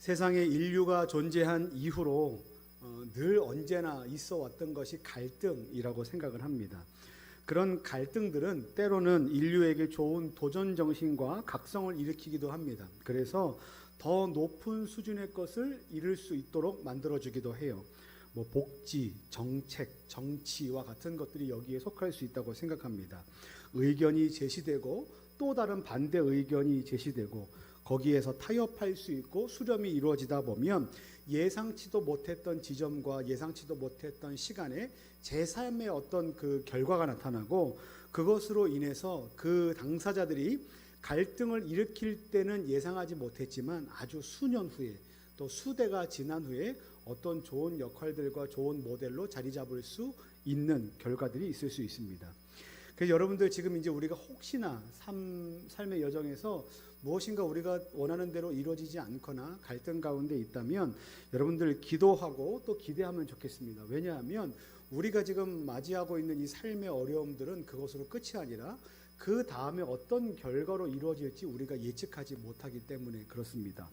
세상에 인류가 존재한 이후로 늘 언제나 있어 왔던 것이 갈등이라고 생각을 합니다. 그런 갈등들은 때로는 인류에게 좋은 도전 정신과 각성을 일으키기도 합니다. 그래서 더 높은 수준의 것을 이룰 수 있도록 만들어주기도 해요. 복지, 정책, 정치와 같은 것들이 여기에 속할 수 있다고 생각합니다. 의견이 제시되고 또 다른 반대 의견이 제시되고 거기에서 타협할 수 있고 수렴이 이루어지다 보면 예상치도 못했던 지점과 예상치도 못했던 시간에 제 삶의 어떤 그 결과가 나타나고 그것으로 인해서 그 당사자들이 갈등을 일으킬 때는 예상하지 못했지만 아주 수년 후에 또 수대가 지난 후에 어떤 좋은 역할들과 좋은 모델로 자리 잡을 수 있는 결과들이 있을 수 있습니다. 그래서 여러분들 지금 이제 우리가 혹시나 삶의 여정에서 무엇인가 우리가 원하는 대로 이루어지지 않거나 갈등 가운데 있다면 여러분들 기도하고 또 기대하면 좋겠습니다. 왜냐하면 우리가 지금 맞이하고 있는 이 삶의 어려움들은 그것으로 끝이 아니라 그 다음에 어떤 결과로 이루어질지 우리가 예측하지 못하기 때문에 그렇습니다.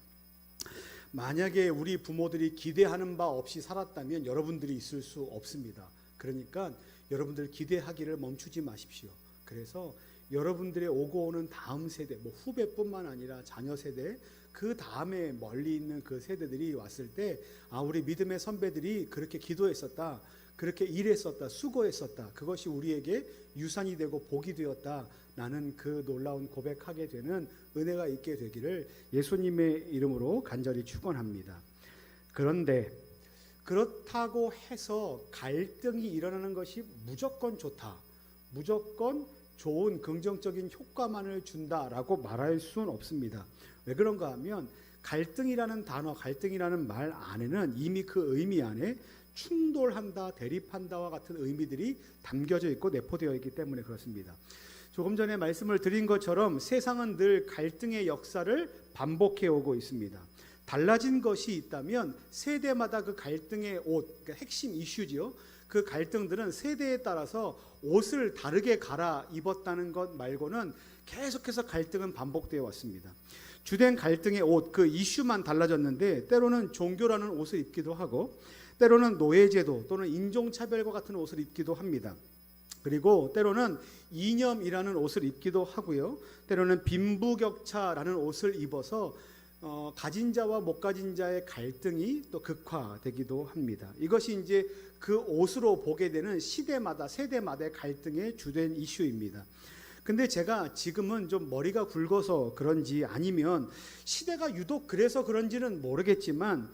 만약에 우리 부모들이 기대하는 바 없이 살았다면 여러분들이 있을 수 없습니다. 그러니까 여러분들 기대하기를 멈추지 마십시오. 그래서 여러분들의 오고 오는 다음 세대, 후배뿐만 아니라 자녀 세대, 그 다음에 멀리 있는 그 세대들이 왔을 때 우리 믿음의 선배들이 그렇게 기도했었다, 그렇게 일했었다, 수고했었다, 그것이 우리에게 유산이 되고 복이 되었다, 나는 그 놀라운 고백하게 되는 은혜가 있게 되기를 예수님의 이름으로 간절히 축원합니다. 그런데 그렇다고 해서 갈등이 일어나는 것이 무조건 좋다, 무조건 좋은 긍정적인 효과만을 준다라고 말할 수는 없습니다. 왜 그런가 하면 갈등이라는 단어, 갈등이라는 말 안에는 이미 그 의미 안에 충돌한다, 대립한다와 같은 의미들이 담겨져 있고 내포되어 있기 때문에 그렇습니다. 조금 전에 말씀을 드린 것처럼 세상은 늘 갈등의 역사를 반복해 오고 있습니다. 달라진 것이 있다면 세대마다 그 갈등의 그러니까 핵심 이슈지요. 그 갈등들은 세대에 따라서 옷을 다르게 갈아입었다는 것 말고는 계속해서 갈등은 반복되어 왔습니다. 주된 갈등의 옷, 그 이슈만 달라졌는데 때로는 종교라는 옷을 입기도 하고 때로는 노예제도 또는 인종차별과 같은 옷을 입기도 합니다. 그리고 때로는 이념이라는 옷을 입기도 하고요. 때로는 빈부격차라는 옷을 입어서 가진 자와 못 가진 자의 갈등이 또 극화되기도 합니다. 이것이 이제 그 옷으로 보게 되는 시대마다 세대마다의 갈등의 주된 이슈입니다. 근데 제가 지금은 좀 머리가 굵어서 그런지 아니면 시대가 유독 그래서 그런지는 모르겠지만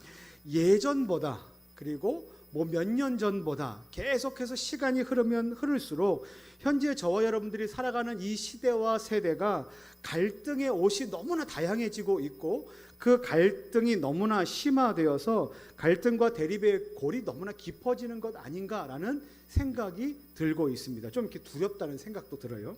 예전보다 그리고 몇 년 전보다 계속해서 시간이 흐르면 흐를수록 현재 저와 여러분들이 살아가는 이 시대와 세대가 갈등의 옷이 너무나 다양해지고 있고 그 갈등이 너무나 심화되어서 갈등과 대립의 골이 너무나 깊어지는 것 아닌가라는 생각이 들고 있습니다. 좀 이렇게 두렵다는 생각도 들어요.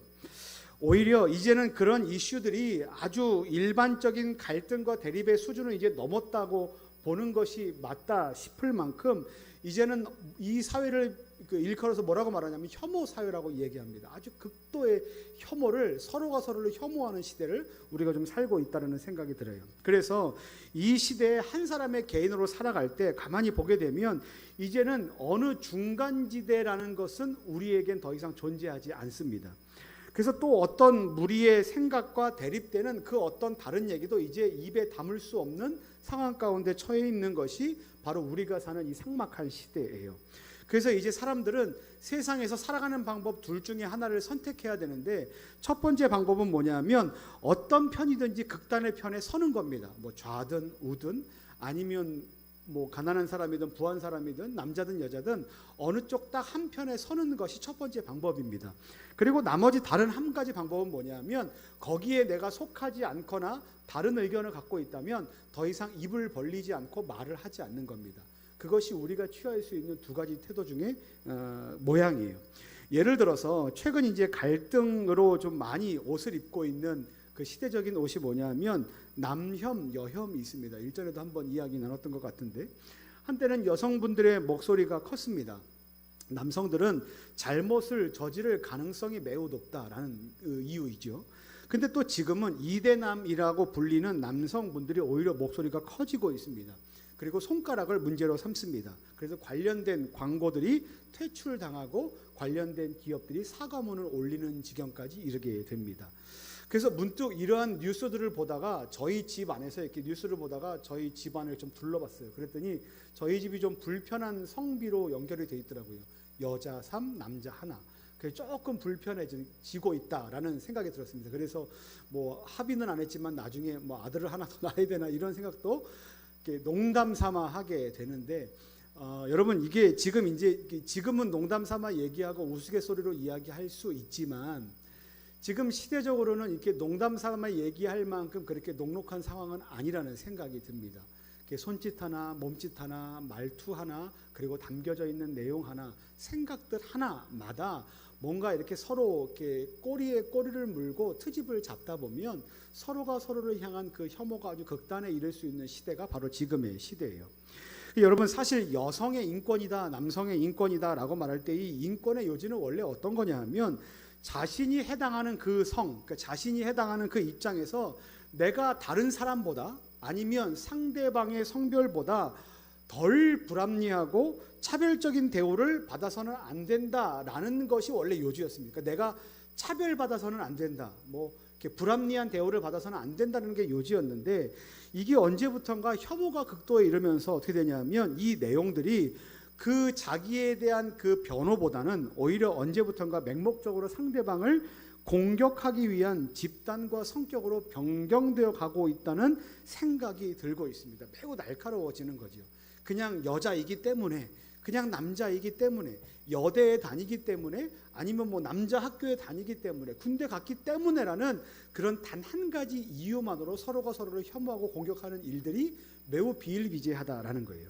오히려 이제는 그런 이슈들이 아주 일반적인 갈등과 대립의 수준을 이제 넘었다고 보는 것이 맞다 싶을 만큼 이제는 이 사회를 일컬어서 뭐라고 말하냐면 혐오 사회라고 얘기합니다. 아주 극도의 혐오를 서로가 서로를 혐오하는 시대를 우리가 좀 살고 있다는 생각이 들어요. 그래서 이 시대에 한 사람의 개인으로 살아갈 때 가만히 보게 되면 이제는 어느 중간지대라는 것은 우리에겐 더 이상 존재하지 않습니다. 그래서 또 어떤 무리의 생각과 대립되는 그 어떤 다른 얘기도 이제 입에 담을 수 없는 상황 가운데 처해 있는 것이 바로 우리가 사는 이 삭막한 시대예요. 그래서 이제 사람들은 세상에서 살아가는 방법 둘 중에 하나를 선택해야 되는데 첫 번째 방법은 뭐냐면 어떤 편이든지 극단의 편에 서는 겁니다. 좌든 우든 아니면 가난한 사람이든 부한 사람이든 남자든 여자든 어느 쪽 딱 한 편에 서는 것이 첫 번째 방법입니다. 그리고 나머지 다른 한 가지 방법은 뭐냐면 거기에 내가 속하지 않거나 다른 의견을 갖고 있다면 더 이상 입을 벌리지 않고 말을 하지 않는 겁니다. 그것이 우리가 취할 수 있는 두 가지 태도 중에 모양이에요. 예를 들어서 최근 이제 갈등으로 좀 많이 옷을 입고 있는 그 시대적인 옷이 뭐냐면 남혐, 여혐이 있습니다. 일전에도 한번 이야기 나눴던 것 같은데 한때는 여성분들의 목소리가 컸습니다. 남성들은 잘못을 저지를 가능성이 매우 높다라는 이유이죠. 근데 또 지금은 이대남이라고 불리는 남성분들이 오히려 목소리가 커지고 있습니다. 그리고 손가락을 문제로 삼습니다. 그래서 관련된 광고들이 퇴출당하고 관련된 기업들이 사과문을 올리는 지경까지 이르게 됩니다. 그래서 문득 이러한 뉴스들을 보다가 저희 집 안에서 이렇게 뉴스를 보다가 저희 집안을 좀 둘러봤어요. 그랬더니 저희 집이 좀 불편한 성비로 연결이 돼 있더라고요. 여자 3, 남자 하나. 그게 조금 불편해지고 있다라는 생각이 들었습니다. 그래서 뭐 합의는 안 했지만 나중에 뭐 아들을 하나 더 낳아야 되나 이런 생각도 이렇게 농담 삼아 하게 되는데, 여러분 이게 지금은 농담 삼아 얘기하고 우스갯소리로 이야기할 수 있지만 지금 시대적으로는 이렇게 농담 삼아 얘기할 만큼 그렇게 녹록한 상황은 아니라는 생각이 듭니다. 손짓 하나, 몸짓 하나, 말투 하나, 그리고 담겨져 있는 내용 하나, 생각들 하나마다 뭔가 이렇게 서로 이렇게 꼬리에 꼬리를 물고 트집을 잡다 보면 서로가 서로를 향한 그 혐오가 아주 극단에 이를 수 있는 시대가 바로 지금의 시대예요. 여러분 사실 여성의 인권이다, 남성의 인권이다라고 말할 때 이 인권의 요지는 원래 어떤 거냐 하면 자신이 해당하는 그 그러니까 자신이 해당하는 그 입장에서 내가 다른 사람보다 아니면 상대방의 성별보다 덜 불합리하고 차별적인 대우를 받아서는 안 된다라는 것이 원래 요지였습니다. 그러니까 내가 차별받아서는 안 된다, 뭐 이렇게 불합리한 대우를 받아서는 안 된다는 게 요지였는데, 이게 언제부턴가 혐오가 극도에 이르면서 어떻게 되냐면 이 내용들이 그 자기에 대한 그 변호보다는 오히려 언제부턴가 맹목적으로 상대방을 공격하기 위한 집단과 성격으로 변경되어 가고 있다는 생각이 들고 있습니다. 매우 날카로워지는 거죠. 그냥 여자이기 때문에, 그냥 남자이기 때문에, 여대에 다니기 때문에, 아니면 뭐 남자 학교에 다니기 때문에, 군대 갔기 때문에라는 그런 단 한 가지 이유만으로 서로가 서로를 혐오하고 공격하는 일들이 매우 비일비재하다라는 거예요.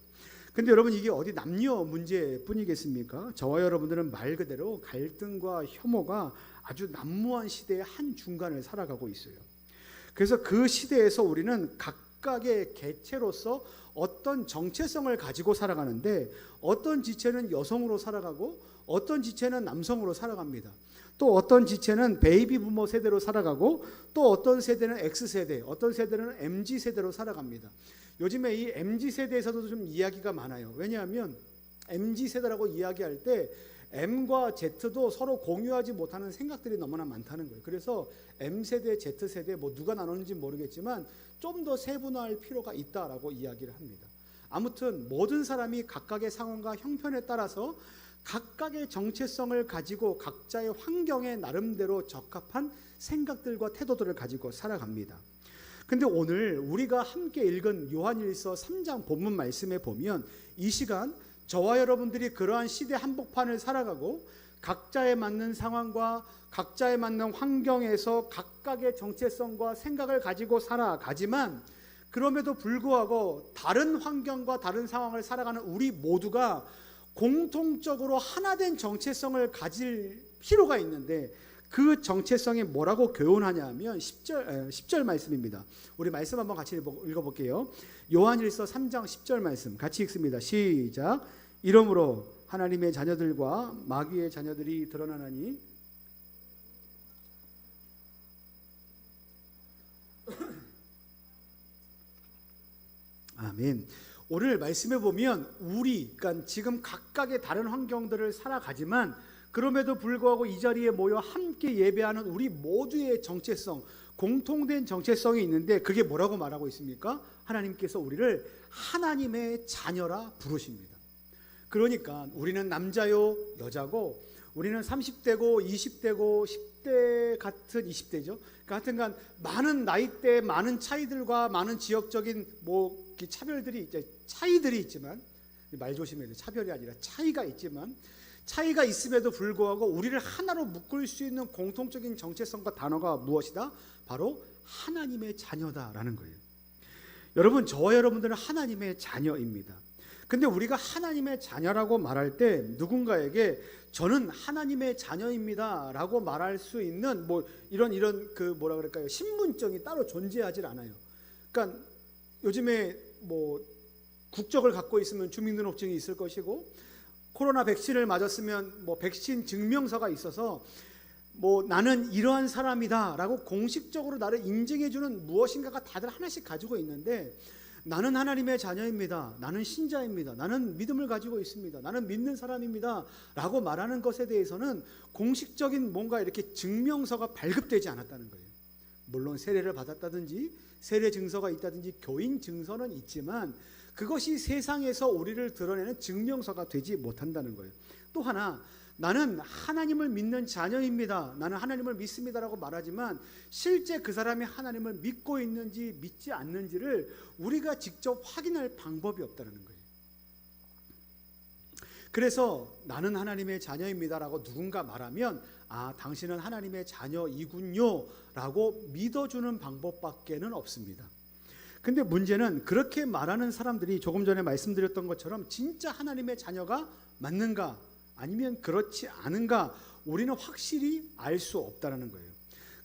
근데 여러분 이게 어디 남녀 문제뿐이겠습니까? 저와 여러분들은 말 그대로 갈등과 혐오가 아주 난무한 시대의 한 중간을 살아가고 있어요. 그래서 그 시대에서 우리는 각각의 개체로서 어떤 정체성을 가지고 살아가는데, 어떤 지체는 여성으로 살아가고 어떤 지체는 남성으로 살아갑니다. 또 어떤 지체는 베이비 부머 세대로 살아가고 또 어떤 세대는 X세대, 어떤 세대는 MZ세대로 살아갑니다. 요즘에 이 MZ세대에서도 좀 이야기가 많아요. 왜냐하면 MZ세대라고 이야기할 때 M과 Z도 서로 공유하지 못하는 생각들이 너무나 많다는 거예요. 그래서 M세대, Z세대 뭐 누가 나누는지 모르겠지만 좀 더 세분화할 필요가 있다라고 이야기를 합니다. 아무튼 모든 사람이 각각의 상황과 형편에 따라서 각각의 정체성을 가지고 각자의 환경에 나름대로 적합한 생각들과 태도들을 가지고 살아갑니다. 근데 오늘 우리가 함께 읽은 요한일서 3장 본문 말씀에 보면 이 시간 저와 여러분들이 그러한 시대 한복판을 살아가고 각자에 맞는 상황과 각자에 맞는 환경에서 각각의 정체성과 생각을 가지고 살아가지만, 그럼에도 불구하고 다른 환경과 다른 상황을 살아가는 우리 모두가 공통적으로 하나된 정체성을 가질 필요가 있는데, 그 정체성이 뭐라고 교훈하냐 하면 10절 말씀입니다. 우리 말씀 한번 같이 읽어볼게요. 요한일서 3장 10절 말씀 같이 읽습니다. 시작. 이러므로 하나님의 자녀들과 마귀의 자녀들이 드러나나니 아멘. 오늘 말씀해 보면 그러니까 지금 각각의 다른 환경들을 살아가지만 그럼에도 불구하고 이 자리에 모여 함께 예배하는 우리 모두의 정체성, 공통된 정체성이 있는데, 그게 뭐라고 말하고 있습니까? 하나님께서 우리를 하나님의 자녀라 부르십니다. 그러니까 우리는 남자요 여자고, 우리는 30대고 20대고 10대 같은 20대죠. 그러니까 하여튼간 많은 나이대, 많은 차이들과 많은 지역적인 뭐 차이들이 있지만, 말 조심해야 돼요. 차별이 아니라 차이가 있지만, 차이가 있음에도 불구하고 우리를 하나로 묶을 수 있는 공통적인 정체성과 단어가 무엇이다? 바로 하나님의 자녀다라는 거예요. 여러분, 저와 여러분들은 하나님의 자녀입니다. 근데 우리가 하나님의 자녀라고 말할 때 누군가에게 저는 하나님의 자녀입니다라고 말할 수 있는 뭐 이런 그 뭐라 그럴까요? 신분증이 따로 존재하질 않아요. 그러니까 요즘에 뭐 국적을 갖고 있으면 주민등록증이 있을 것이고, 코로나 백신을 맞았으면 뭐 백신 증명서가 있어서 뭐 나는 이러한 사람이다라고 공식적으로 나를 인증해주는 무엇인가가 다들 하나씩 가지고 있는데, 나는 하나님의 자녀입니다, 나는 신자입니다, 나는 믿음을 가지고 있습니다, 나는 믿는 사람입니다 라고 말하는 것에 대해서는 공식적인 뭔가 이렇게 증명서가 발급되지 않았다는 거예요. 물론 세례를 받았다든지 세례 증서가 있다든지 교인 증서는 있지만 그것이 세상에서 우리를 드러내는 증명서가 되지 못한다는 거예요. 또 하나, 나는 하나님을 믿는 자녀입니다, 나는 하나님을 믿습니다라고 말하지만 실제 그 사람이 하나님을 믿고 있는지 믿지 않는지를 우리가 직접 확인할 방법이 없다는 거예요. 그래서 나는 하나님의 자녀입니다라고 누군가 말하면 당신은 하나님의 자녀이군요 라고 믿어주는 방법밖에는 없습니다. 근데 문제는 그렇게 말하는 사람들이 조금 전에 말씀드렸던 것처럼 진짜 하나님의 자녀가 맞는가 아니면 그렇지 않은가 우리는 확실히 알 수 없다는 거예요.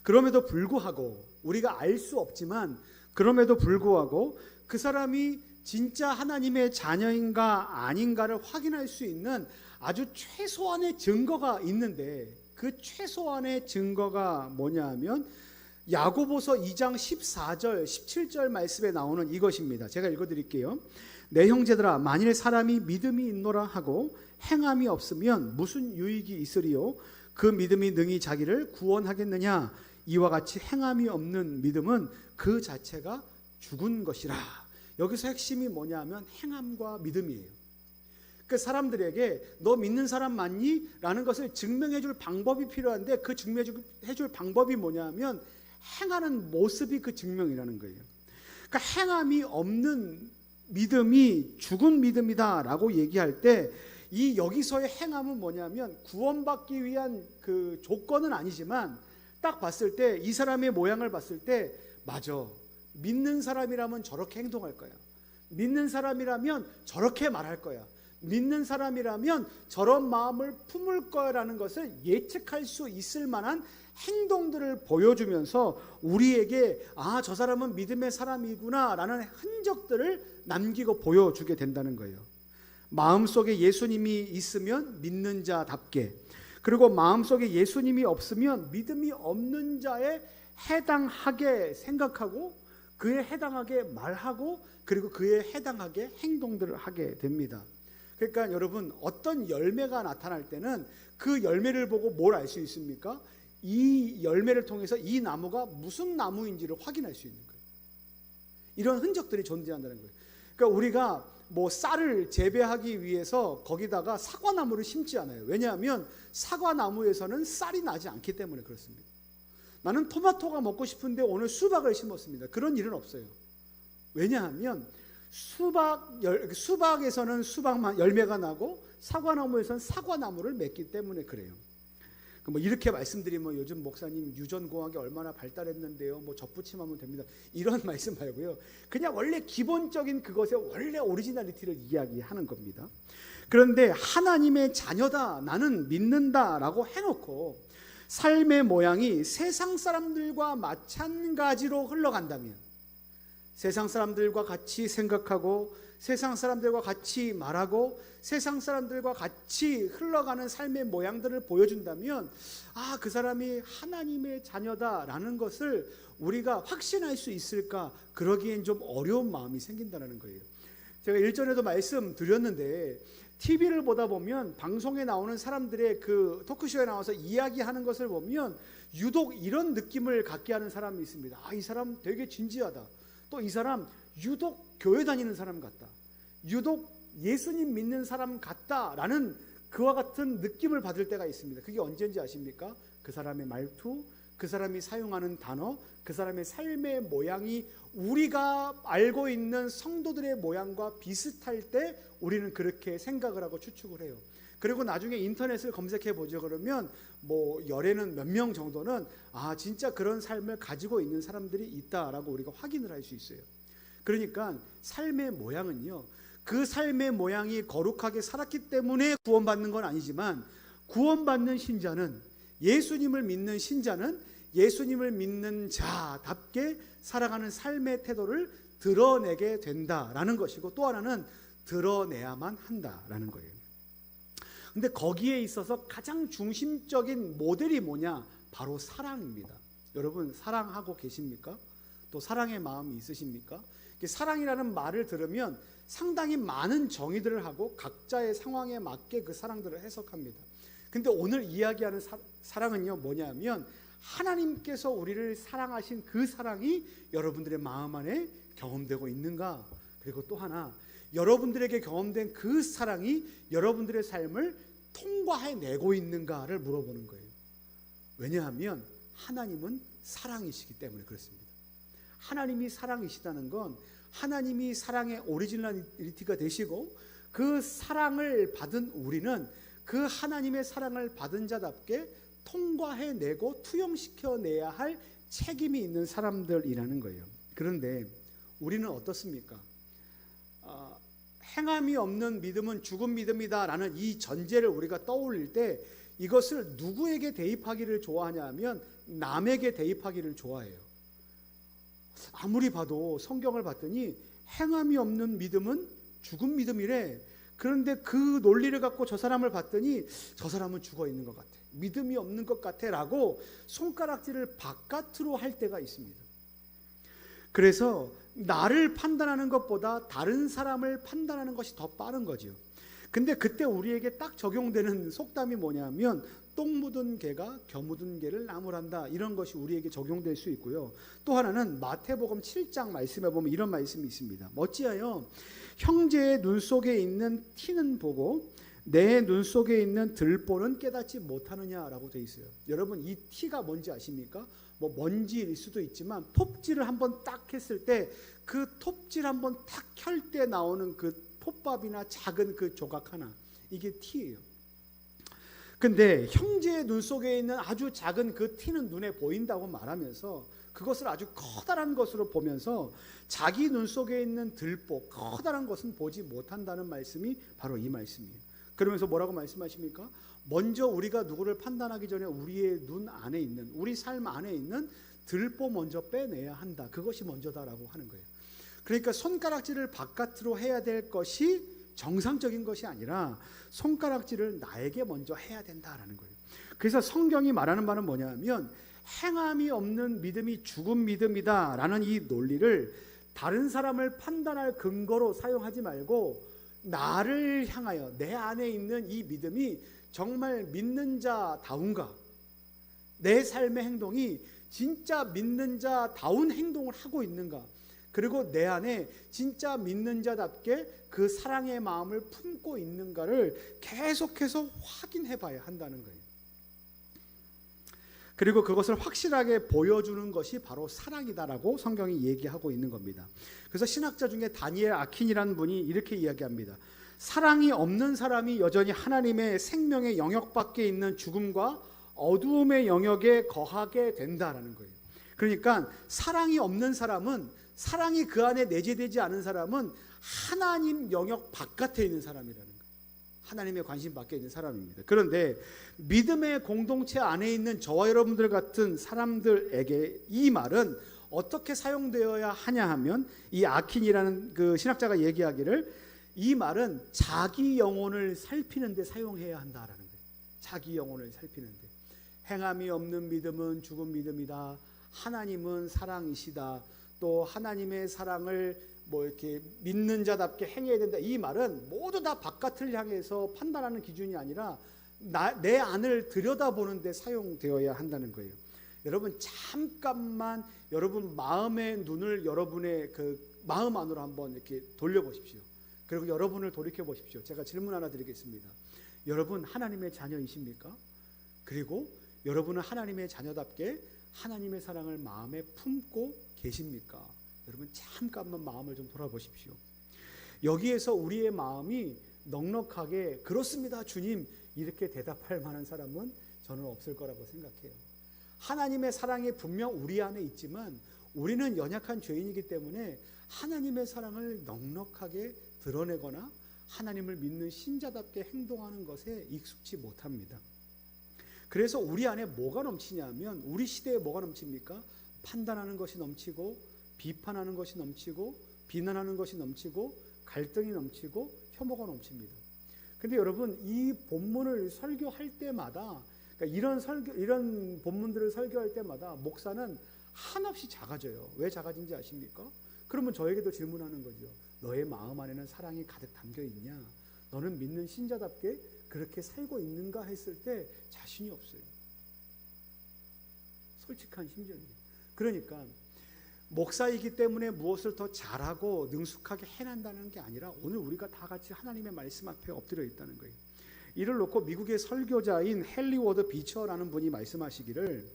그럼에도 불구하고 우리가 알 수 없지만 그럼에도 불구하고 그 사람이 진짜 하나님의 자녀인가 아닌가를 확인할 수 있는 아주 최소한의 증거가 있는데, 그 최소한의 증거가 뭐냐 하면 야고보서 2장 14절 17절 말씀에 나오는 이것입니다. 제가 읽어드릴게요. 내 형제들아, 만일 사람이 믿음이 있노라 하고 행함이 없으면 무슨 유익이 있으리요? 그 믿음이 능히 자기를 구원하겠느냐? 이와 같이 행함이 없는 믿음은 그 자체가 죽은 것이라. 여기서 핵심이 뭐냐 하면 행함과 믿음이에요. 그 사람들에게 너 믿는 사람 맞니? 라는 것을 증명해 줄 방법이 필요한데, 그 증명해 줄 방법이 뭐냐 하면 행하는 모습이 그 증명이라는 거예요. 그러니까 행함이 없는 믿음이 죽은 믿음이다 라고 얘기할 때, 이 여기서의 행함은 뭐냐면 구원받기 위한 그 조건은 아니지만 딱 봤을 때 이 사람의 모양을 봤을 때 맞아, 믿는 사람이라면 저렇게 행동할 거야, 믿는 사람이라면 저렇게 말할 거야, 믿는 사람이라면 저런 마음을 품을 거라는 것을 예측할 수 있을 만한 행동들을 보여주면서 우리에게 저 사람은 믿음의 사람이구나 라는 흔적들을 남기고 보여주게 된다는 거예요. 마음속에 예수님이 있으면 믿는 자답게, 그리고 마음속에 예수님이 없으면 믿음이 없는 자에 해당하게 생각하고 그에 해당하게 말하고 그리고 그에 해당하게 행동들을 하게 됩니다. 그러니까 여러분, 어떤 열매가 나타날 때는 그 열매를 보고 뭘 알 수 있습니까? 이 열매를 통해서 이 나무가 무슨 나무인지를 확인할 수 있는 거예요. 이런 흔적들이 존재한다는 거예요. 그러니까 우리가 뭐 쌀을 재배하기 위해서 거기다가 사과나무를 심지 않아요. 왜냐하면 사과나무에서는 쌀이 나지 않기 때문에 그렇습니다. 나는 토마토가 먹고 싶은데 오늘 수박을 심었습니다. 그런 일은 없어요. 왜냐하면 수박에서는 수박만 열매가 나고 사과나무에서는 사과나무를 맺기 때문에 그래요. 뭐 이렇게 말씀드리면 요즘 목사님 유전공학이 얼마나 발달했는데요, 뭐 접붙임하면 됩니다, 이런 말씀 말고요, 그냥 원래 기본적인 그것의 원래 오리지널리티를 이야기하는 겁니다. 그런데 하나님의 자녀다, 나는 믿는다 라고 해놓고 삶의 모양이 세상 사람들과 마찬가지로 흘러간다면, 세상 사람들과 같이 생각하고 세상 사람들과 같이 말하고 세상 사람들과 같이 흘러가는 삶의 모양들을 보여준다면 그 사람이 하나님의 자녀다라는 것을 우리가 확신할 수 있을까? 그러기엔 좀 어려운 마음이 생긴다는 거예요. 제가 일전에도 말씀드렸는데 TV를 보다 보면 방송에 나오는 사람들의 그 토크쇼에 나와서 이야기하는 것을 보면 유독 이런 느낌을 갖게 하는 사람이 있습니다. 이 사람 되게 진지하다, 또 이 사람 유독 교회 다니는 사람 같다, 유독 예수님 믿는 사람 같다라는 그와 같은 느낌을 받을 때가 있습니다. 그게 언제인지 아십니까? 그 사람의 말투, 그 사람이 사용하는 단어, 그 사람의 삶의 모양이 우리가 알고 있는 성도들의 모양과 비슷할 때 우리는 그렇게 생각을 하고 추측을 해요. 그리고 나중에 인터넷을 검색해 보죠. 그러면 뭐 열에는 몇 명 정도는 진짜 그런 삶을 가지고 있는 사람들이 있다라고 우리가 확인을 할 수 있어요. 그러니까 삶의 모양은요, 그 삶의 모양이 거룩하게 살았기 때문에 구원받는 건 아니지만, 구원받는 신자는, 예수님을 믿는 신자는 예수님을 믿는 자답게 살아가는 삶의 태도를 드러내게 된다라는 것이고, 또 하나는 드러내야만 한다라는 거예요. 근데 거기에 있어서 가장 중심적인 모델이 뭐냐? 바로 사랑입니다. 여러분 사랑하고 계십니까? 또 사랑의 마음이 있으십니까? 사랑이라는 말을 들으면 상당히 많은 정의들을 하고 각자의 상황에 맞게 그 사랑들을 해석합니다. 근데 오늘 이야기하는 사랑은요 뭐냐면 하나님께서 우리를 사랑하신 그 사랑이 여러분들의 마음 안에 경험되고 있는가? 그리고 또 하나, 여러분들에게 경험된 그 사랑이 여러분들의 삶을 통과해내고 있는가를 물어보는 거예요. 왜냐하면 하나님은 사랑이시기 때문에 그렇습니다. 하나님이 사랑이시다는 건 하나님이 사랑의 오리지널리티가 되시고 그 사랑을 받은 우리는 그 하나님의 사랑을 받은 자답게 통과해내고 투영시켜내야 할 책임이 있는 사람들이라는 거예요. 그런데 우리는 어떻습니까? 행함이 없는 믿음은 죽은 믿음이다 라는 이 전제를 우리가 떠올릴 때 이것을 누구에게 대입하기를 좋아하냐 하면 남에게 대입하기를 좋아해요. 아무리 봐도 성경을 봤더니 행함이 없는 믿음은 죽은 믿음이래. 그런데 그 논리를 갖고 저 사람을 봤더니 저 사람은 죽어 있는 것 같아, 믿음이 없는 것 같아 라고 손가락질을 바깥으로 할 때가 있습니다. 그래서 나를 판단하는 것보다 다른 사람을 판단하는 것이 더 빠른 거죠. 근데 그때 우리에게 딱 적용되는 속담이 뭐냐면 똥 묻은 개가 겨 묻은 개를 나무란다, 이런 것이 우리에게 적용될 수 있고요. 또 하나는 마태복음 7장 말씀에 보면 이런 말씀이 있습니다. 어찌하여 형제의 눈 속에 있는 티는 보고 내 눈 속에 있는 들보는 깨닫지 못하느냐라고 되어 있어요. 여러분 이 티가 뭔지 아십니까? 뭐 먼지일 수도 있지만 톱질을 한번 딱 했을 때 그 톱질 한번 탁 켤 때 나오는 그 톱밥이나 작은 그 조각 하나, 이게 티예요. 근데 형제의 눈 속에 있는 아주 작은 그 티는 눈에 보인다고 말하면서 그것을 아주 커다란 것으로 보면서 자기 눈 속에 있는 들보, 커다란 것은 보지 못한다는 말씀이 바로 이 말씀이에요. 그러면서 뭐라고 말씀하십니까? 먼저 우리가 누구를 판단하기 전에 우리의 눈 안에 있는, 우리 삶 안에 있는 들보 먼저 빼내야 한다. 그것이 먼저다라고 하는 거예요. 그러니까 손가락질을 바깥으로 해야 될 것이 정상적인 것이 아니라 손가락질을 나에게 먼저 해야 된다라는 거예요. 그래서 성경이 말하는 바는 뭐냐면 행함이 없는 믿음이 죽은 믿음이다라는 이 논리를 다른 사람을 판단할 근거로 사용하지 말고 나를 향하여 내 안에 있는 이 믿음이 정말 믿는 자다운가, 내 삶의 행동이 진짜 믿는 자다운 행동을 하고 있는가, 그리고 내 안에 진짜 믿는 자답게 그 사랑의 마음을 품고 있는가를 계속해서 확인해 봐야 한다는 거예요. 그리고 그것을 확실하게 보여주는 것이 바로 사랑이다라고 성경이 얘기하고 있는 겁니다. 그래서 신학자 중에 다니엘 아킨이라는 분이 이렇게 이야기합니다. 사랑이 없는 사람이 여전히 하나님의 생명의 영역 밖에 있는 죽음과 어두움의 영역에 거하게 된다라는 거예요. 그러니까 사랑이 없는 사람은, 사랑이 그 안에 내재되지 않은 사람은 하나님 영역 바깥에 있는 사람이라는 거예요. 하나님의 관심 밖에 있는 사람입니다. 그런데 믿음의 공동체 안에 있는 저와 여러분들 같은 사람들에게 이 말은 어떻게 사용되어야 하냐 하면 이 아킨이라는 그 신학자가 얘기하기를 이 말은 자기 영혼을 살피는 데 사용해야 한다라는 거예요. 자기 영혼을 살피는 데. 행함이 없는 믿음은 죽은 믿음이다. 하나님은 사랑이시다. 또 하나님의 사랑을 뭐 이렇게 믿는 자답게 행해야 된다. 이 말은 모두 다 바깥을 향해서 판단하는 기준이 아니라 내 안을 들여다보는 데 사용되어야 한다는 거예요. 여러분 잠깐만 여러분 마음의 눈을 여러분의 그 마음 안으로 한번 이렇게 돌려보십시오. 그리고 여러분을 돌이켜 보십시오. 제가 질문 하나 드리겠습니다. 여러분 하나님의 자녀이십니까? 그리고 여러분은 하나님의 자녀답게 하나님의 사랑을 마음에 품고 계십니까? 여러분 잠깐만 마음을 좀 돌아보십시오. 여기에서 우리의 마음이 넉넉하게 그렇습니다 주님 이렇게 대답할 만한 사람은 저는 없을 거라고 생각해요. 하나님의 사랑이 분명 우리 안에 있지만 우리는 연약한 죄인이기 때문에 하나님의 사랑을 넉넉하게 드러내거나 하나님을 믿는 신자답게 행동하는 것에 익숙치 못합니다. 그래서 우리 안에 뭐가 넘치냐면, 우리 시대에 뭐가 넘칩니까? 판단하는 것이 넘치고, 비판하는 것이 넘치고, 비난하는 것이 넘치고, 갈등이 넘치고, 혐오가 넘칩니다. 근데 여러분 이 본문을 설교할 때마다 그러니까 이런 본문들을 설교할 때마다 목사는 한없이 작아져요. 왜 작아진지 아십니까? 그러면 저에게도 질문하는 거죠. 너의 마음 안에는 사랑이 가득 담겨 있냐? 너는 믿는 신자답게 그렇게 살고 있는가 했을 때 자신이 없어요. 솔직한 심정이에요. 그러니까 목사이기 때문에 무엇을 더 잘하고 능숙하게 해낸다는 게 아니라 오늘 우리가 다 같이 하나님의 말씀 앞에 엎드려 있다는 거예요. 이를 놓고 미국의 설교자인 헨리 워드 비처라는 분이 말씀하시기를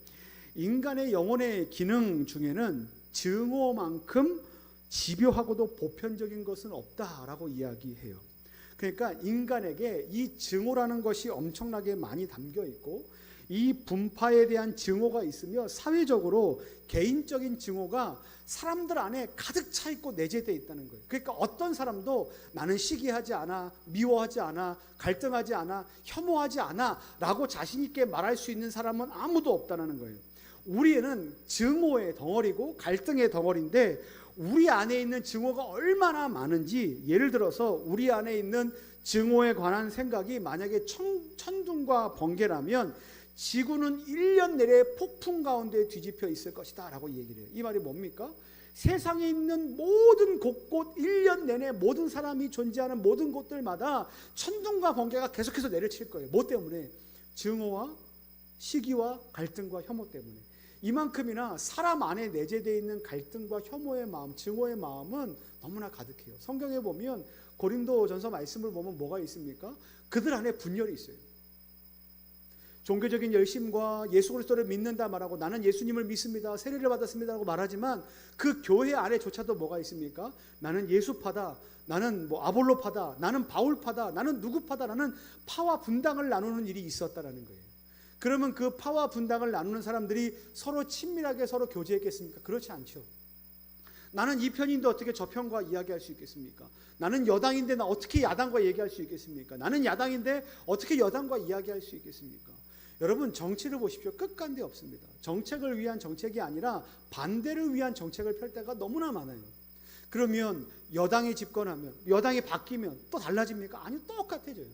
인간의 영혼의 기능 중에는 증오만큼 집요하고도 보편적인 것은 없다라고 이야기해요. 그러니까 인간에게 이 증오라는 것이 엄청나게 많이 담겨 있고 이 분파에 대한 증오가 있으며 사회적으로 개인적인 증오가 사람들 안에 가득 차 있고 내재되어 있다는 거예요. 그러니까 어떤 사람도 나는 시기하지 않아, 미워하지 않아, 갈등하지 않아, 혐오하지 않아 라고 자신 있게 말할 수 있는 사람은 아무도 없다는 거예요. 우리는 증오의 덩어리고 갈등의 덩어리인데 우리 안에 있는 증오가 얼마나 많은지, 예를 들어서 우리 안에 있는 증오에 관한 생각이 만약에 천둥과 번개라면 지구는 1년 내내 폭풍 가운데 뒤집혀 있을 것이다 라고 얘기를 해요. 이 말이 뭡니까? 세상에 있는 모든 곳곳 1년 내내 모든 사람이 존재하는 모든 곳들마다 천둥과 번개가 계속해서 내려칠 거예요. 뭐 때문에? 증오와 시기와 갈등과 혐오 때문에. 이만큼이나 사람 안에 내재되어 있는 갈등과 혐오의 마음, 증오의 마음은 너무나 가득해요. 성경에 보면 고린도전서 말씀을 보면 뭐가 있습니까? 그들 안에 분열이 있어요. 종교적인 열심과 예수 그리스도를 믿는다 말하고 나는 예수님을 믿습니다, 세례를 받았습니다 라고 말하지만 그 교회 안에조차도 뭐가 있습니까? 나는 예수파다, 나는 아볼로파다, 나는 바울파다, 나는 누구파다라는 파와 분당을 나누는 일이 있었다라는 거예요. 그러면 그 파와 분당을 나누는 사람들이 서로 친밀하게 서로 교제했겠습니까? 그렇지 않죠. 나는 이 편인데 어떻게 저 편과 이야기할 수 있겠습니까? 나는 여당인데 나 어떻게 야당과 얘기할 수 있겠습니까? 나는 야당인데 어떻게 여당과 이야기할 수 있겠습니까? 여러분, 정치를 보십시오. 끝간데 없습니다. 정책을 위한 정책이 아니라 반대를 위한 정책을 펼 때가 너무나 많아요. 그러면 여당이 집권하면, 여당이 바뀌면 또 달라집니까? 아니요, 똑같아져요.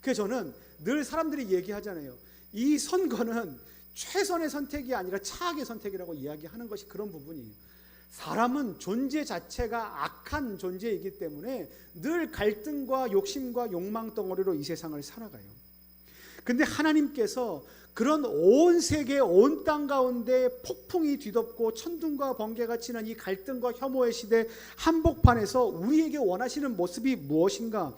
그래서 저는 늘 사람들이 얘기하잖아요. 이 선거는 최선의 선택이 아니라 차악의 선택이라고 이야기하는 것이 그런 부분이에요. 사람은 존재 자체가 악한 존재이기 때문에 늘 갈등과 욕심과 욕망 덩어리로 이 세상을 살아가요. 근데 하나님께서 그런 온 세계, 온 땅 가운데 폭풍이 뒤덮고 천둥과 번개가 치는 이 갈등과 혐오의 시대 한복판에서 우리에게 원하시는 모습이 무엇인가?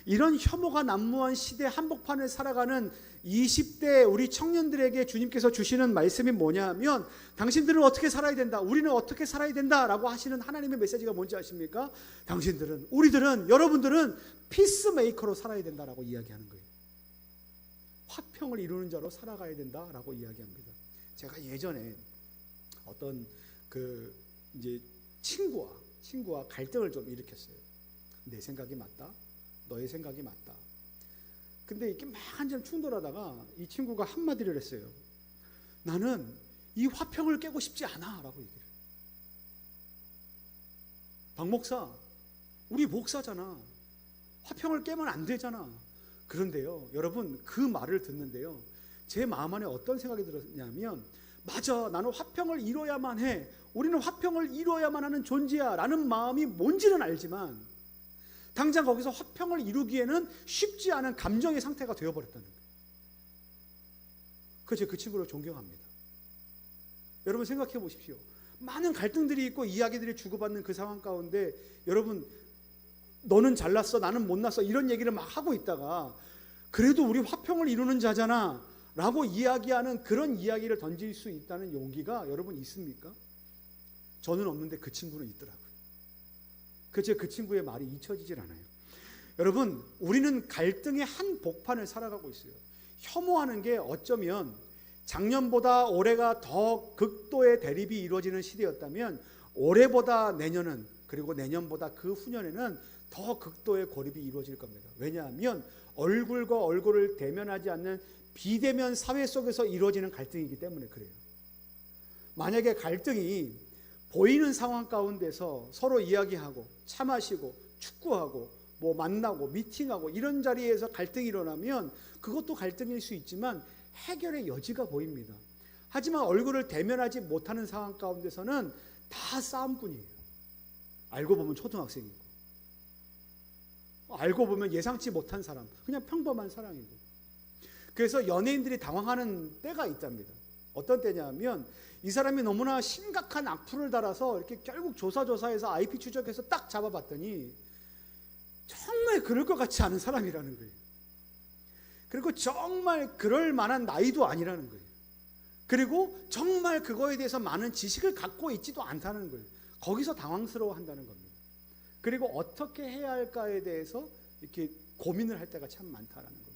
이런 혐오가 난무한 시대 한복판을 살아가는 20대 우리 청년들에게 주님께서 주시는 말씀이 뭐냐면 당신들은 어떻게 살아야 된다, 우리는 어떻게 살아야 된다라고 하시는 하나님의 메시지가 뭔지 아십니까? 당신들은, 우리들은, 여러분들은 피스메이커로 살아야 된다라고 이야기하는 거예요. 화평을 이루는 자로 살아가야 된다라고 이야기합니다. 제가 예전에 어떤 이제 친구와 갈등을 좀 일으켰어요. 내 생각이 맞다, 너의 생각이 맞다. 근데 이렇게 막 한참 충돌하다가 이 친구가 한마디를 했어요. 나는 이 화평을 깨고 싶지 않아 라고 얘기를 해요. 박 목사, 우리 목사잖아. 화평을 깨면 안 되잖아. 그런데요, 여러분, 그 말을 듣는데요, 제 마음 안에 어떤 생각이 들었냐면, 맞아, 나는 화평을 이뤄야만 해, 우리는 화평을 이뤄야만 하는 존재야 라는 마음이 뭔지는 알지만 당장 거기서 화평을 이루기에는 쉽지 않은 감정의 상태가 되어버렸다는 거예요. 그래서 그 친구를 존경합니다. 여러분 생각해 보십시오. 많은 갈등들이 있고 이야기들이 주고받는 그 상황 가운데 여러분, 너는 잘났어, 나는 못났어 이런 얘기를 막 하고 있다가 그래도 우리 화평을 이루는 자잖아 라고 이야기하는 그런 이야기를 던질 수 있다는 용기가 여러분 있습니까? 저는 없는데 그 친구는 있더라고요. 그래서 그 친구의 말이 잊혀지질 않아요. 여러분, 우리는 갈등의 한 복판을 살아가고 있어요. 혐오하는 게 어쩌면 작년보다 올해가 더 극도의 대립이 이루어지는 시대였다면 올해보다 내년은, 그리고 내년보다 그 후년에는 더 극도의 고립이 이루어질 겁니다. 왜냐하면 얼굴과 얼굴을 대면하지 않는 비대면 사회 속에서 이루어지는 갈등이기 때문에 그래요. 만약에 갈등이 보이는 상황 가운데서 서로 이야기하고 차 마시고 축구하고 만나고 미팅하고 이런 자리에서 갈등이 일어나면 그것도 갈등일 수 있지만 해결의 여지가 보입니다. 하지만 얼굴을 대면하지 못하는 상황 가운데서는 다 싸움꾼이에요. 알고 보면 초등학생이고, 알고 보면 예상치 못한 사람, 그냥 평범한 사람이고. 그래서 연예인들이 당황하는 때가 있답니다. 어떤 때냐면 이 사람이 너무나 심각한 악플을 달아서 이렇게 결국 조사해서 IP 추적해서 딱 잡아봤더니 정말 그럴 것 같지 않은 사람이라는 거예요. 그리고 정말 그럴 만한 나이도 아니라는 거예요. 그리고 정말 그거에 대해서 많은 지식을 갖고 있지도 않다는 거예요. 거기서 당황스러워한다는 겁니다. 그리고 어떻게 해야 할까에 대해서 이렇게 고민을 할 때가 참 많다라는 겁니다.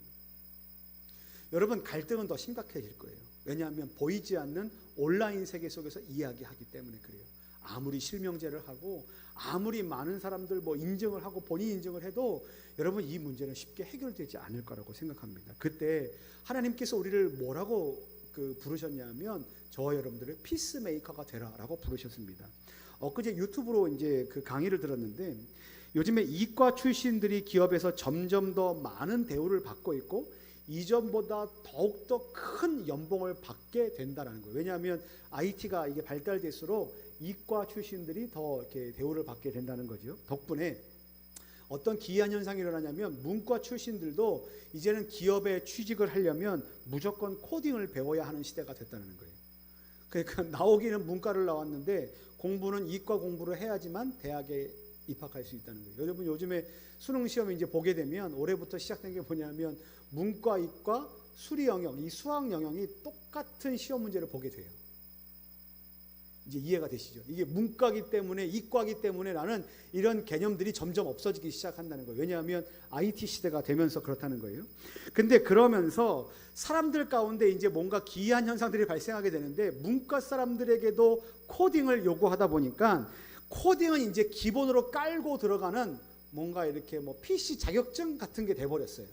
여러분, 갈등은 더 심각해질 거예요. 왜냐하면 보이지 않는 온라인 세계 속에서 이야기하기 때문에 그래요. 아무리 실명제를 하고 아무리 많은 사람들 인증을 하고 본인 인증을 해도 여러분, 이 문제는 쉽게 해결되지 않을 거라고 생각합니다. 그때 하나님께서 우리를 뭐라고 부르셨냐면 저와 여러분들을 피스메이커가 되라라고 부르셨습니다. 엊그제 유튜브로 이제 그 강의를 들었는데, 요즘에 이과 출신들이 기업에서 점점 더 많은 대우를 받고 있고 이전보다 더욱더 큰 연봉을 받게 된다는 거예요. 왜냐하면 IT가 이게 발달될수록 이과 출신들이 더 이렇게 대우를 받게 된다는 거죠. 덕분에 어떤 기이한 현상이 일어나냐면 문과 출신들도 이제는 기업에 취직을 하려면 무조건 코딩을 배워야 하는 시대가 됐다는 거예요. 그러니까 나오기는 문과를 나왔는데 공부는 이과 공부를 해야지만 대학에 입학할 수 있다는 거예요. 여러분, 요즘에 수능 시험을 이제 보게 되면 올해부터 시작된 게 뭐냐면 문과, 이과, 수리 영역, 이 수학 영역이 똑같은 시험 문제를 보게 돼요. 이제 이해가 되시죠? 이게 문과기 때문에, 이과기 때문에라는 이런 개념들이 점점 없어지기 시작한다는 거예요. 왜냐하면 IT 시대가 되면서 그렇다는 거예요. 근데 그러면서 사람들 가운데 이제 뭔가 기이한 현상들이 발생하게 되는데, 문과 사람들에게도 코딩을 요구하다 보니까 코딩은 이제 기본으로 깔고 들어가는 뭔가 이렇게 PC 자격증 같은 게 돼버렸어요.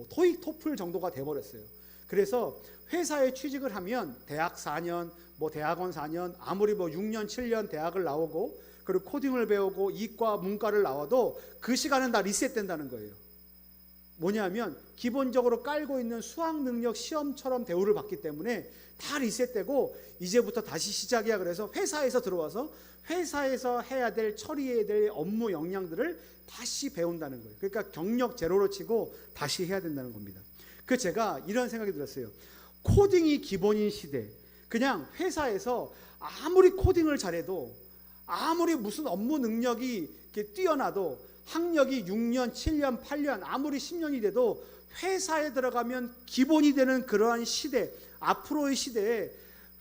토익, 토플 정도가 돼버렸어요. 그래서 회사에 취직을 하면 대학 4년, 대학원 4년, 아무리 6년, 7년 대학을 나오고 그리고 코딩을 배우고 이과, 문과를 나와도 그 시간은 다 리셋된다는 거예요. 뭐냐면 기본적으로 깔고 있는 수학 능력 시험처럼 대우를 받기 때문에 다 리셋되고 이제부터 다시 시작이야. 그래서 회사에서 들어와서 회사에서 해야 될, 처리해야 될 업무 역량들을 다시 배운다는 거예요. 그러니까 경력 제로로 치고 다시 해야 된다는 겁니다. 제가 이런 생각이 들었어요. 코딩이 기본인 시대, 그냥 회사에서 아무리 코딩을 잘해도, 아무리 무슨 업무 능력이 이렇게 뛰어나도, 학력이 6년, 7년, 8년, 아무리 10년이 돼도 회사에 들어가면 기본이 되는 그러한 시대, 앞으로의 시대에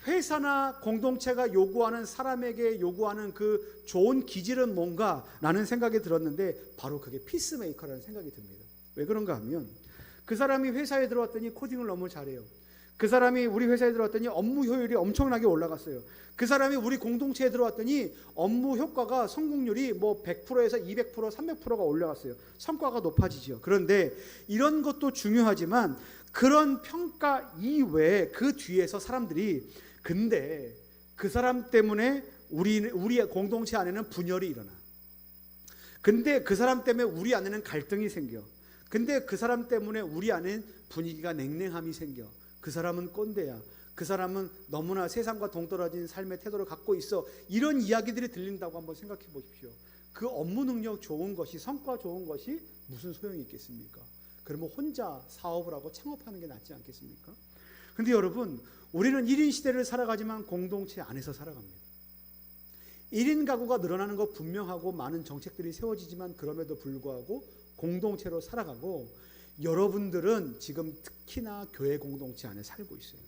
회사나 공동체가 요구하는, 사람에게 요구하는 그 좋은 기질은 뭔가라는 생각이 들었는데, 바로 그게 피스메이커라는 생각이 듭니다. 왜 그런가 하면 그 사람이 회사에 들어왔더니 코딩을 너무 잘해요. 그 사람이 우리 회사에 들어왔더니 업무 효율이 엄청나게 올라갔어요. 그 사람이 우리 공동체에 들어왔더니 업무 효과가, 성공률이 100%에서 200%, 300%가 올라갔어요. 성과가 높아지죠. 그런데 이런 것도 중요하지만 그런 평가 이외에 그 뒤에서 사람들이, 근데 그 사람 때문에 우리 공동체 안에는 분열이 일어나. 근데 그 사람 때문에 우리 안에는 갈등이 생겨. 근데 그 사람 때문에 우리 안엔 분위기가 냉랭함이 생겨. 그 사람은 꼰대야. 그 사람은 너무나 세상과 동떨어진 삶의 태도를 갖고 있어. 이런 이야기들이 들린다고 한번 생각해 보십시오. 그 업무 능력 좋은 것이, 성과 좋은 것이 무슨 소용이 있겠습니까? 그러면 혼자 사업을 하고 창업하는 게 낫지 않겠습니까? 근데 여러분, 우리는 1인 시대를 살아가지만 공동체 안에서 살아갑니다. 1인 가구가 늘어나는 거 분명하고 많은 정책들이 세워지지만 그럼에도 불구하고 공동체로 살아가고, 여러분들은 지금 특히나 교회 공동체 안에 살고 있어요.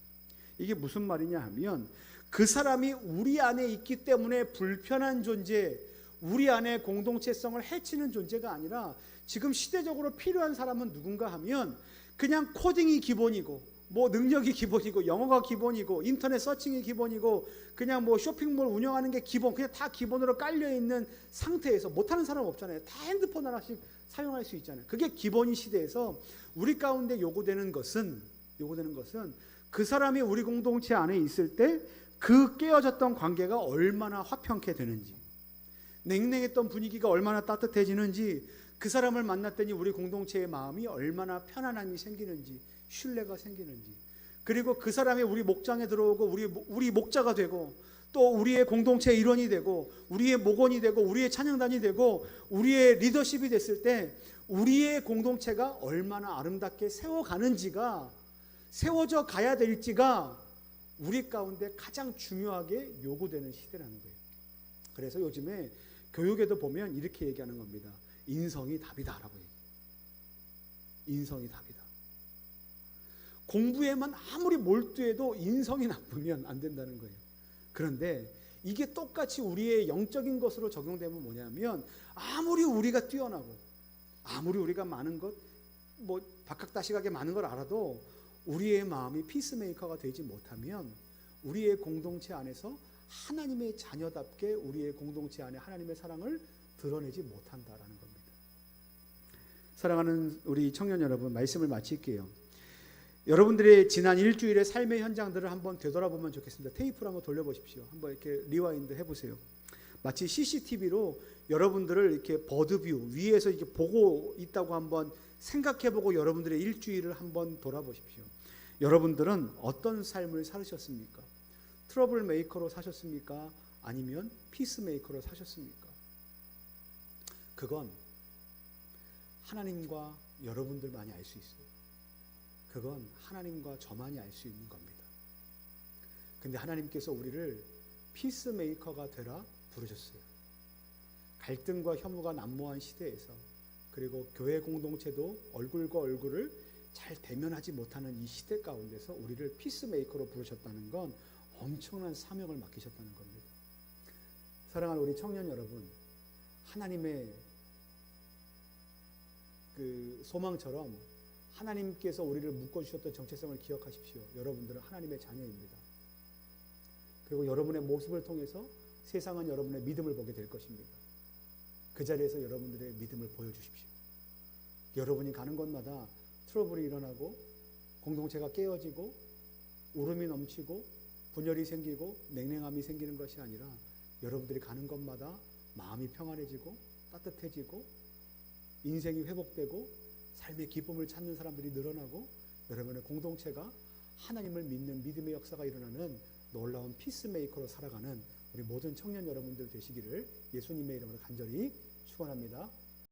이게 무슨 말이냐 하면, 그 사람이 우리 안에 있기 때문에 불편한 존재, 우리 안에 공동체성을 해치는 존재가 아니라, 지금 시대적으로 필요한 사람은 누군가 하면 그냥 코딩이 기본이고, 능력이 기본이고, 영어가 기본이고, 인터넷 서칭이 기본이고, 그냥 쇼핑몰 운영하는 게 기본, 그냥 다 기본으로 깔려있는 상태에서, 못하는 사람 없잖아요. 다 핸드폰 하나씩 사용할 수 있잖아요. 그게 기본인 시대에서 우리 가운데 요구되는 것은 그 사람이 우리 공동체 안에 있을 때 그 깨어졌던 관계가 얼마나 화평케 되는지, 냉랭했던 분위기가 얼마나 따뜻해지는지, 그 사람을 만났더니 우리 공동체의 마음이 얼마나 편안함이 생기는지, 신뢰가 생기는지, 그리고 그 사람이 우리 목장에 들어오고 우리 목자가 되고 또 우리의 공동체의 일원이 되고 우리의 목원이 되고 우리의 찬양단이 되고 우리의 리더십이 됐을 때 우리의 공동체가 얼마나 아름답게 세워가는지가, 세워져 가야 될지가 우리 가운데 가장 중요하게 요구되는 시대라는 거예요. 그래서 요즘에 교육에도 보면 이렇게 얘기하는 겁니다. 인성이 답이다라고 얘기해요. 인성이 답이다. 공부에만 아무리 몰두해도 인성이 나쁘면 안 된다는 거예요. 그런데 이게 똑같이 우리의 영적인 것으로 적용되면 뭐냐면, 아무리 우리가 뛰어나고 아무리 우리가 많은 것, 박학다식하게 많은 걸 알아도 우리의 마음이 피스메이커가 되지 못하면 우리의 공동체 안에서 하나님의 자녀답게 우리의 공동체 안에 하나님의 사랑을 드러내지 못한다라는 겁니다. 사랑하는 우리 청년 여러분, 말씀을 마칠게요. 여러분들의 지난 일주일의 삶의 현장들을 한번 되돌아보면 좋겠습니다. 테이프를 한번 돌려보십시오. 한번 이렇게 리와인드 해보세요. 마치 CCTV로 여러분들을 이렇게 버드뷰 위에서 이렇게 보고 있다고 한번 생각해보고 여러분들의 일주일을 한번 돌아보십시오. 여러분들은 어떤 삶을 살으셨습니까? 트러블 메이커로 사셨습니까? 아니면 피스메이커로 사셨습니까? 그건 하나님과 여러분들만이 알 수 있어요. 그건 하나님과 저만이 알 수 있는 겁니다. 근데 하나님께서 우리를 피스메이커가 되라 부르셨어요. 갈등과 혐오가 난무한 시대에서, 그리고 교회 공동체도 얼굴과 얼굴을 잘 대면하지 못하는 이 시대 가운데서 우리를 피스메이커로 부르셨다는 건 엄청난 사명을 맡기셨다는 겁니다. 사랑하는 우리 청년 여러분, 하나님의 그 소망처럼 하나님께서 우리를 묶어주셨던 정체성을 기억하십시오. 여러분들은 하나님의 자녀입니다. 그리고 여러분의 모습을 통해서 세상은 여러분의 믿음을 보게 될 것입니다. 그 자리에서 여러분들의 믿음을 보여주십시오. 여러분이 가는 곳마다 트러블이 일어나고 공동체가 깨어지고 울음이 넘치고 분열이 생기고 냉랭함이 생기는 것이 아니라, 여러분들이 가는 곳마다 마음이 평안해지고 따뜻해지고 인생이 회복되고 삶의 기쁨을 찾는 사람들이 늘어나고 여러분의 공동체가 하나님을 믿는 믿음의 역사가 일어나는 놀라운 피스메이커로 살아가는 우리 모든 청년 여러분들 되시기를 예수님의 이름으로 간절히 축원합니다.